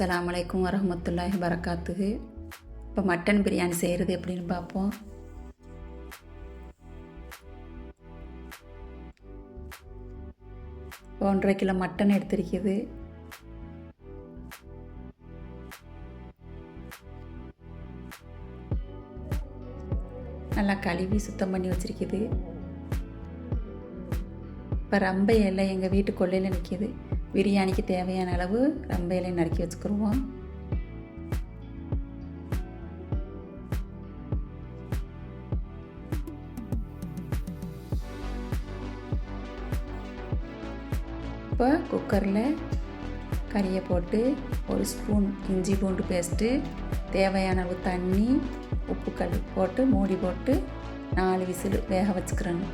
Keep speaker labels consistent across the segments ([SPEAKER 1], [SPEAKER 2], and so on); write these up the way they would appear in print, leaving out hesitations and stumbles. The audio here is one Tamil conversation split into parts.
[SPEAKER 1] அஸ்ஸலாமு அலைக்கும் வரஹ்மத்துல்லாஹி வரகாத்துஹு. இப்போ மட்டன் பிரியாணி செய்கிறது எப்படின்னு பார்ப்போம். இப்போ 1.5 கிலோ மட்டன் எடுத்திருக்குது. நல்லா கழுவி சுத்தம் பண்ணி வச்சுருக்குது. இப்போ ரம்பை இலை எங்கள் வீட்டு கொல்லையில் நிற்கிது. பிரியாணிக்கு தேவையான அளவு ரம்பை இலை நறுக்கி வச்சுக்கிடுவோம். இப்போ குக்கரில் கறியை போட்டு 1 ஸ்பூன் இஞ்சி பூண்டு பேஸ்ட்டு, தேவையான அளவு தண்ணி, உப்புக்கல் போட்டு மூடி போட்டு 4 விசில் வேக வச்சுக்கிறணும்.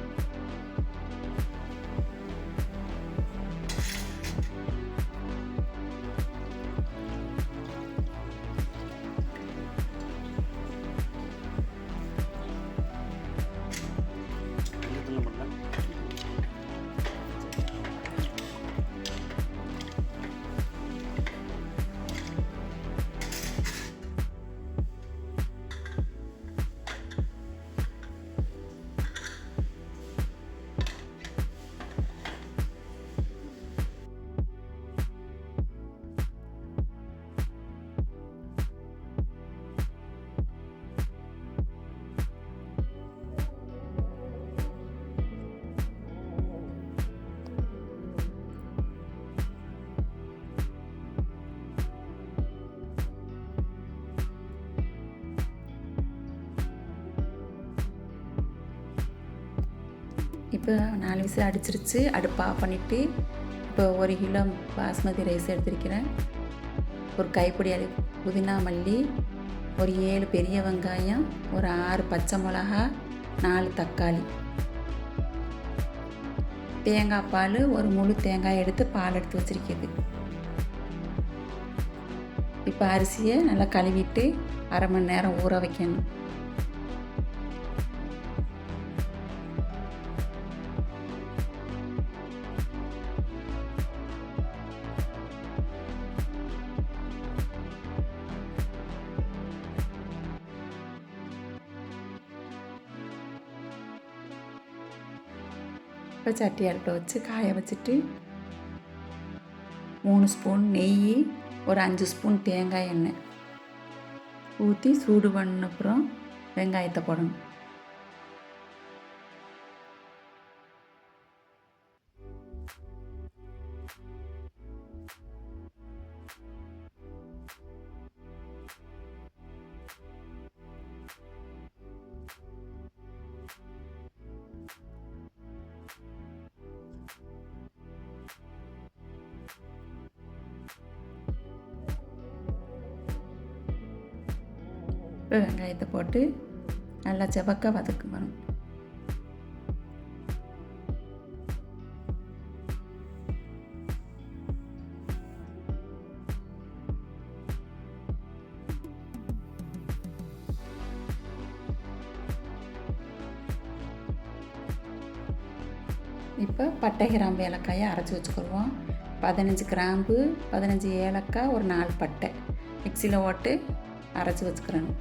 [SPEAKER 1] இப்போ 4 விசில் அடிச்சிருச்சு. அடுப்பு ஆஃப் பண்ணிவிட்டு இப்போ 1 கிலோ பாஸ்மதி ரைஸ் எடுத்திருக்கிறேன். ஒரு கைப்பிடி புதினா மல்லி, ஒரு 7 பெரிய வெங்காயம், ஒரு 6 பச்சை மிளகா, 4 தக்காளி, தேங்காய் பால், ஒரு முழு தேங்காய் எடுத்து பால் எடுத்து வச்சுருக்குது. இப்போ அரிசியை நல்லா கழுவிட்டு 1/2 மணி நேரம் ஊற வைக்கணும். இப்போ சட்டி அடுப்பில் வச்சு காய வச்சுட்டு 3 ஸ்பூன் நெய், ஒரு 5 ஸ்பூன் தேங்காய் எண்ணெய் ஊற்றி சூடு பண்ண அப்புறம் வெங்காயத்தை போடணும். இப்போ வெங்காயத்தை போட்டு நல்லா செவக்க வதக்கணும். இப்போ பட்டை கிராம்பு ஏலக்காயை அரைச்சி வச்சுக்கிடுவோம். 15 கிராம்பு, 15 ஏலக்காய், ஒரு 4 பட்டை மிக்சியில் போட்டு அரைச்சி வச்சுக்கிறணும்.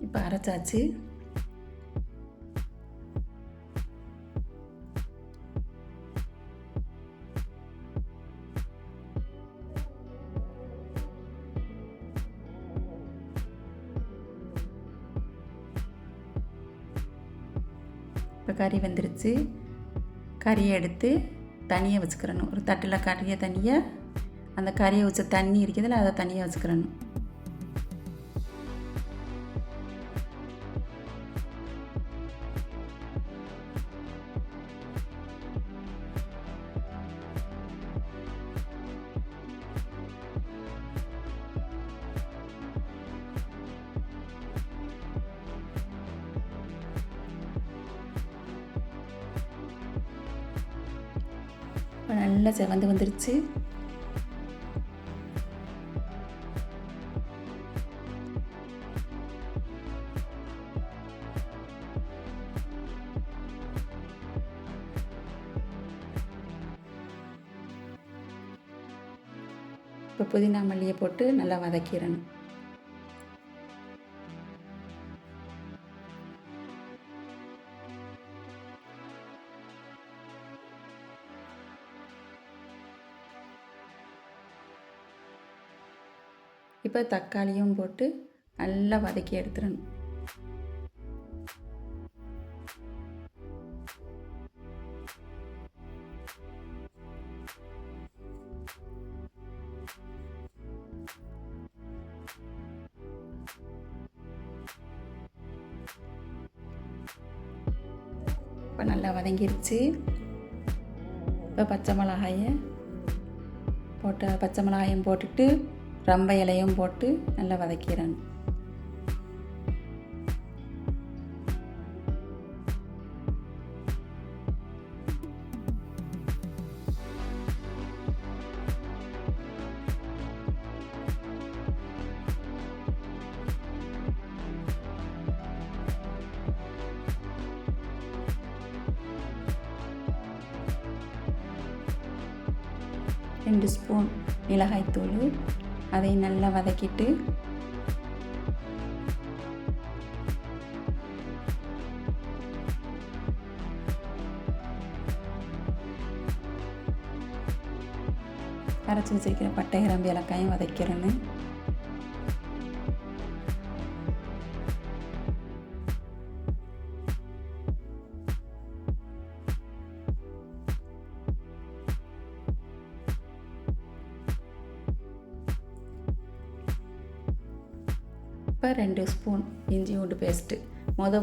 [SPEAKER 1] இப்போ அரைச்சாச்சு. இப்போ கறி வெந்துருச்சு. கறியை எடுத்து தனியாக வச்சுக்கிறணும். ஒரு தட்டில் கறியை தனியாக, அந்த கறியை வச்ச தண்ணி இருக்குதுல்ல அதை தனியாக வச்சுக்கிறணும். இப்போ நல்லா செவந்து வந்துருச்சு. இப்போ புதினா மல்லியை போட்டு நல்லா வதக்கிடணும். இப்போ தக்காளியும் போட்டு நல்லா வதக்கி எடுத்துடணும். இப்போ நல்லா வதங்கிருச்சு. இப்போ பச்சை மிளகாயும் போட்டுட்டு ரம்ப இலையும் போட்டு நல்லா வதக்கிடணும். ரெண்டு ஸ்பூன் மிளகாய்த்தூள் அதை நல்லா வதக்கிட்டு அரைச்சி வச்சிருக்கிற பட்டை கிராம்பு ஏலக்காயும் வதக்கிறேன்னு. இப்போ 2 ஸ்பூன் இஞ்சி பூண்டு பேஸ்ட்டு.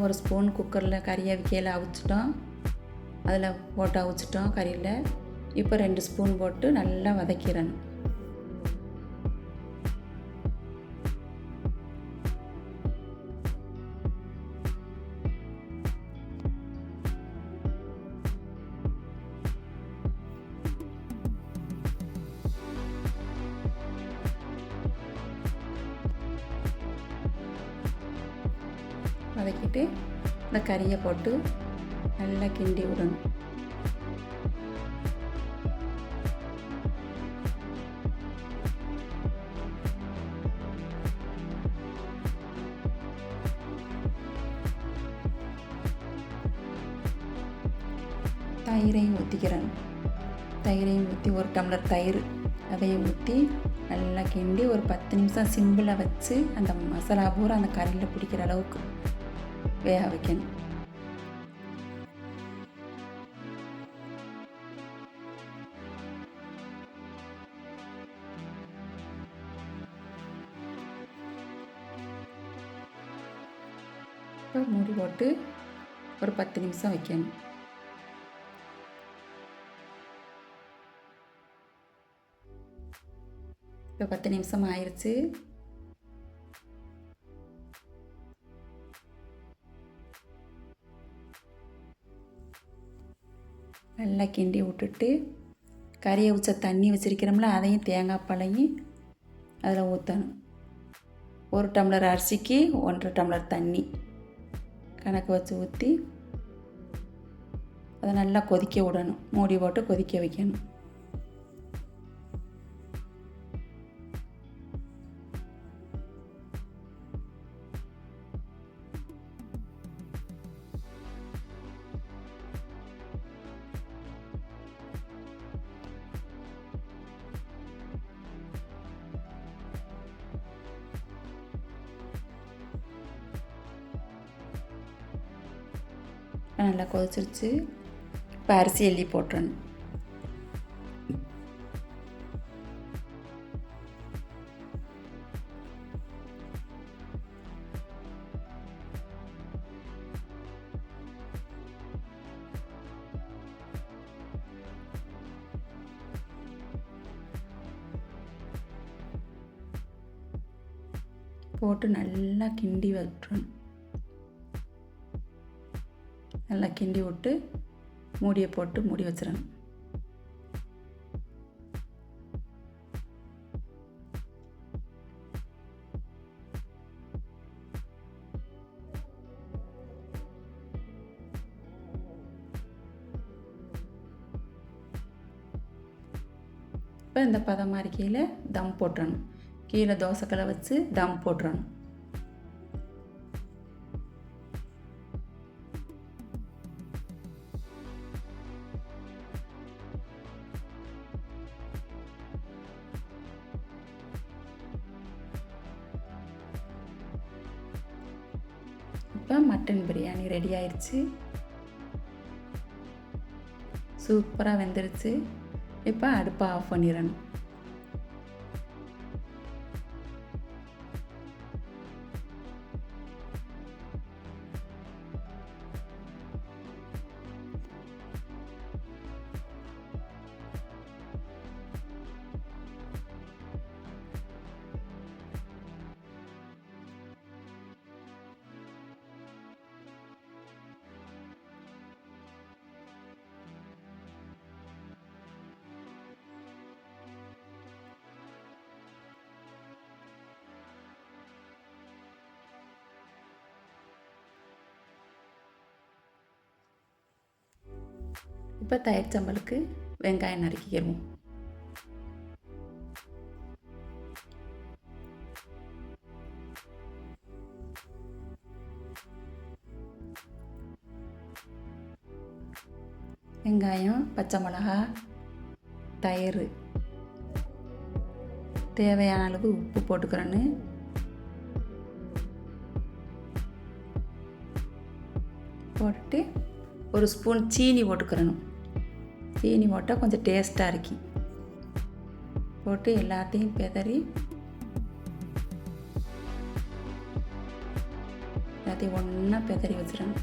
[SPEAKER 1] ஒரு ஸ்பூன் குக்கரில் கறியை அவிக்கையில் அவிச்சிட்டோம், அதில் போட்டு அவிச்சிட்டோம் கறியில். இப்போ 2 ஸ்பூன் போட்டு நல்லா வதக்கிடணும். வதக்கிட்டு இந்த கறியை போட்டு நல்லா கிண்டி விடணும். தயிரையும் ஊற்றிக்கிறேன். தயிரையும் ஊற்றி 1 டம்ளர் தயிர் அதையும் ஊற்றி நல்லா கிண்டி ஒரு 10 நிமிஷம் சிம்பிளில் வச்சு அந்த மசாலா பூரா அந்த கறியில் பிடிக்கிற அளவுக்கு வேக வைக்கணும். இப்போ மூடி போட்டு ஒரு 10 நிமிஷம் வைக்கணும். இப்போ 10 நிமிஷம் ஆயிடுச்சு. நல்லா கிண்டி விட்டுட்டு கறியை ஊற்ற தண்ணி வச்சிருக்கிறோம்ல, அதையும் தேங்காய் பாலையும் அதில் ஊற்றணும். 1 டம்ளர் அரிசிக்கு 1.5 டம்ளர் தண்ணி கணக்கு வச்சு ஊற்றி அதை நல்லா கொதிக்க விடணும். மூடி போட்டு கொதிக்க வைக்கணும். நல்லா கொதிச்சிருச்சு. இப்போ அரிசி எள்ளி போட்டுறணும். போட்டு நல்லா கிண்டி விட்டுறணும். நல்லா கிண்டி விட்டு மூடியை போட்டு மூடி வச்சிடணும். இப்போ இந்த பதமாக இருக்கையில் தம் போட்டுறணும். கீழே தோசைக்கல்லை வச்சு தம் போட்டுறணும். இப்போ மட்டன் பிரியாணி ரெடி ஆயிடுச்சு. சூப்பராக வெந்துருச்சு. இப்போ அடுப்பை ஆஃப் பண்ணிடணும். இப்போ தயிர் சம்பலுக்கு வெங்காயம் நறுக்கிக்கிறோம். வெங்காயம், பச்சை மிளகா, தயிர், தேவையான அளவு உப்பு போட்டுக்கிறேன்னு. போட்டுட்டு ஒரு ஸ்பூன் சீனி போட்டுக்கிறணும். சீனி போட்டால் கொஞ்சம் டேஸ்ட்டாக இருக்கும். போட்டு எல்லாத்தையும் எல்லாத்தையும் ஒன்றா பெதறி வச்சிடணும்.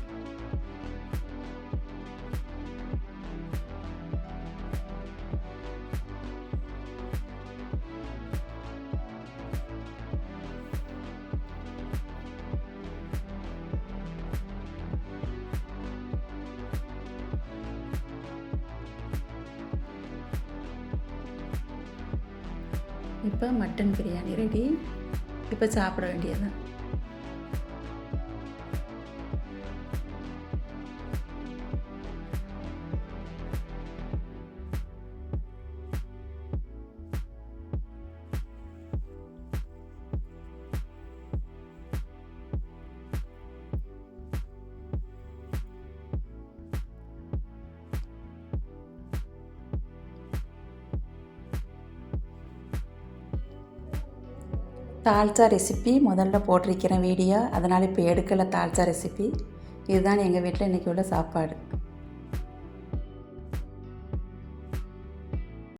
[SPEAKER 1] இப்போ மட்டன் பிரியாணி ரெடி. இப்போ சாப்பிட வேண்டியதுதான். தால்ச்சா ரெசிபி முதல்ல போட்டிருக்கிறேன் வீடியோ, அதனால் இப்போ எடுக்கலை தால்ச்சா ரெசிபி. இதுதான் எங்கள் வீட்டில் இன்றைக்கி உள்ள சாப்பாடு.